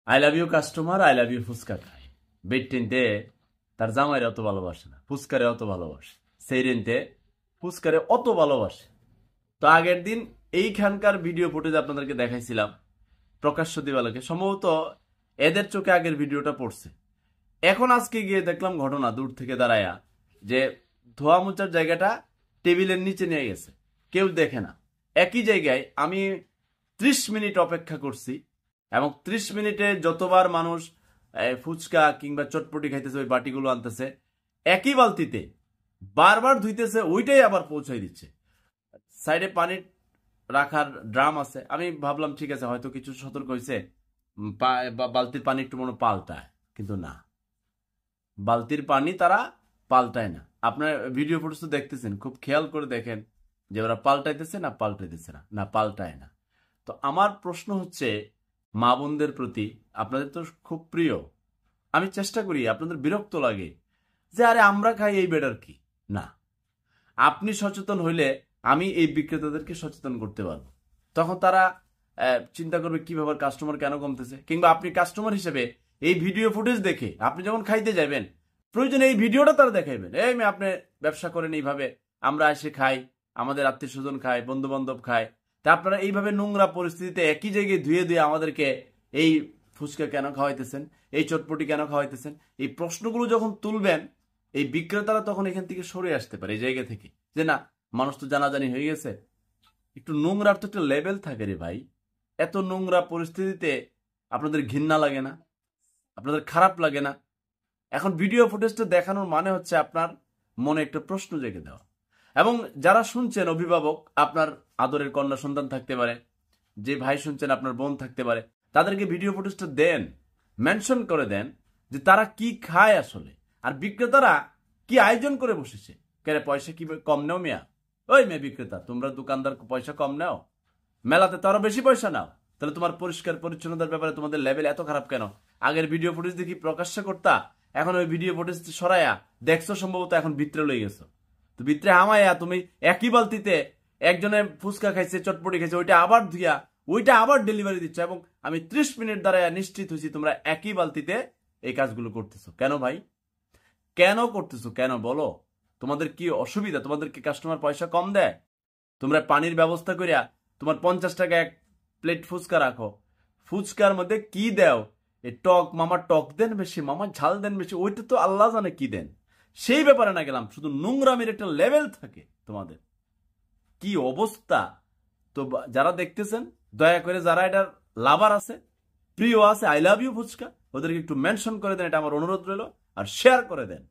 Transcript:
I love you customer, I love you phuchka খায়। বেডটিনতে তার জামাইরে অত ভালোবাসে না, ফুচকারে অত ভালোবাসে। সেই রেনতে ফুচকারে অত ভালোবাসে। তো আগের দিন এইখানকার ভিডিও ফুটেজ আপনাদেরকে দেখাইছিলাম প্রকাশ্য দিবালোকে, সম্ভবত এদের চোখে আগের ভিডিওটা পড়ছে। এখন আজকে গিয়ে দেখলাম ঘটনা দূর থেকে দাঁড়ায়া যে ধোয়া মোচার জায়গাটা টেবিলের নিচে নিয়ে গেছে, কেউ দেখে না। একই জায়গায় আমি 30 মিনিট অপেক্ষা করছি এবং 30 মিনিটে যতবার মানুষ ফুচকা কিংবা চটপটি খাইতেছে, ওই বাটিগুলো আনতেছে একই বালতিতে বারবার ধুইতেছে, ওইটাই আবার পৌঁছাই দিচ্ছে। সাইডে পানির রাখার ড্রাম আছে, আমি ভাবলাম ঠিক আছে হয়তো কিছু সতর্ক হয়েছে, বালতির পানি একটু মনে পাল্টায়, কিন্তু না, বালতির পানি তারা পাল্টায় না। আপনার ভিডিও ফুটেজ তো দেখতেছেন, খুব খেয়াল করে দেখেন যে ওরা পাল্টাইতেছে না পাল্টাইতেছে না, না পাল্টায় না। তো আমার প্রশ্ন হচ্ছে মা বোনদের প্রতি, আপনাদের তো খুব প্রিয়, আমি চেষ্টা করি, আপনাদের বিরক্ত লাগে যে আরে আমরা খাই এই বেটার কি না। আপনি সচেতন হইলে আমি এই বিক্রেতাদেরকে সচেতন করতে পারবো, তখন তারা চিন্তা করবে কিভাবে কাস্টমার কেন কমতেছে। কিংবা আপনি কাস্টমার হিসেবে এই ভিডিও ফুটেজ দেখে আপনি যখন খাইতে যাবেন, প্রয়োজনে এই ভিডিওটা তারা দেখাইবেন, এই আপনি ব্যবসা করেন এইভাবে, আমরা এসে খাই, আমাদের আত্মীয় স্বজন খায়, বন্ধু বান্ধব খায়, তা আপনারা এইভাবে নোংরা পরিস্থিতিতে একই জায়গায় ধুয়ে ধুয়ে আমাদেরকে এই ফুচকা কেন খাওয়াইতেছেন, এই চটপটি কেন খাওয়াইতেছেন, এই প্রশ্নগুলো যখন তুলবেন, এই বিক্রেতারা তখন এখান থেকে সরে আসতে পারে এই জায়গা থেকে, যে না মানুষ তো জানাজানি হয়ে গেছে। একটু নোংরার তো একটা লেভেল থাকে রে ভাই। এত নোংরা পরিস্থিতিতে আপনাদের ঘৃণা লাগে না, আপনাদের খারাপ লাগে না? এখন ভিডিও ফুটেজটা দেখানোর মানে হচ্ছে আপনার মনে একটা প্রশ্ন জেগে দেওয়া। এবং যারা শুনছেন অভিভাবক, আপনার আদরের কন্যা সন্তান থাকতে পারে, যে ভাই শুনছেন আপনার বোন থাকতে পারে, তাদেরকে ভিডিও ফুটেজটা দেন, মেনশন করে দেন যে তারা কি খায় আসলে, আর বিক্রেতারা কি আয়োজন করে বসেছে। কেন পয়সা কি কম নেও মিয়া? ওই মেয়ে বিক্রেতা, তোমরা দোকানদার পয়সা কম নাও, মেলাতে তো আরো বেশি পয়সা নাও, তাহলে তোমার পরিষ্কার পরিচ্ছন্নতার ব্যাপারে তোমাদের লেভেল এত খারাপ কেন? আগের ভিডিও ফুটেজ দেখি প্রকাশ্য করতা, এখন ওই ভিডিও ফুটেজ সরাইয়া দেখছো সম্ভবত এখন ভিতরে লই গেছো। তো ভিতরে হামাইয়া তুমি একই বালতিতে একজনে ফুচকা খাইছে, চটপটি খাইছে, ওইটা আবার ধুইয়া ওইটা আবার ডেলিভারি দিচ্ছ, এবং আমি 30 মিনিট দাঁড়ায় নিশ্চিত হয়েছি তোমরা একই বালতিতে এই কাজগুলো করতেছো। কেন ভাই, কেন করতেছো? কেন বলো? তোমাদের কি অসুবিধা? তোমাদের কি কাস্টমার পয়সা কম দেয়? তোমরা পানির ব্যবস্থা করিয়া তোমার 50 টাকা এক প্লেট ফুচকা রাখো, ফুচকার মধ্যে কি দেও? এই টক, মামা টক দেন বেশি, মামা ঝাল দেন বেশি, ওইটা তো আল্লাহ জানে কি দেন। সেই ব্যাপারে না গেলাম, শুধু নোংরামির একটা লেভেল থাকে তোমাদের, কি অবস্থা। তো যারা দেখতেছেন দয়া করে, যারা এটার লাভার আছে, প্রিয় আছে, আই লাভ ইউ ফুচকা, ওদেরকে একটু মেনশন করে দেন, এটা আমার অনুরোধ রইল, আর শেয়ার করে দেন।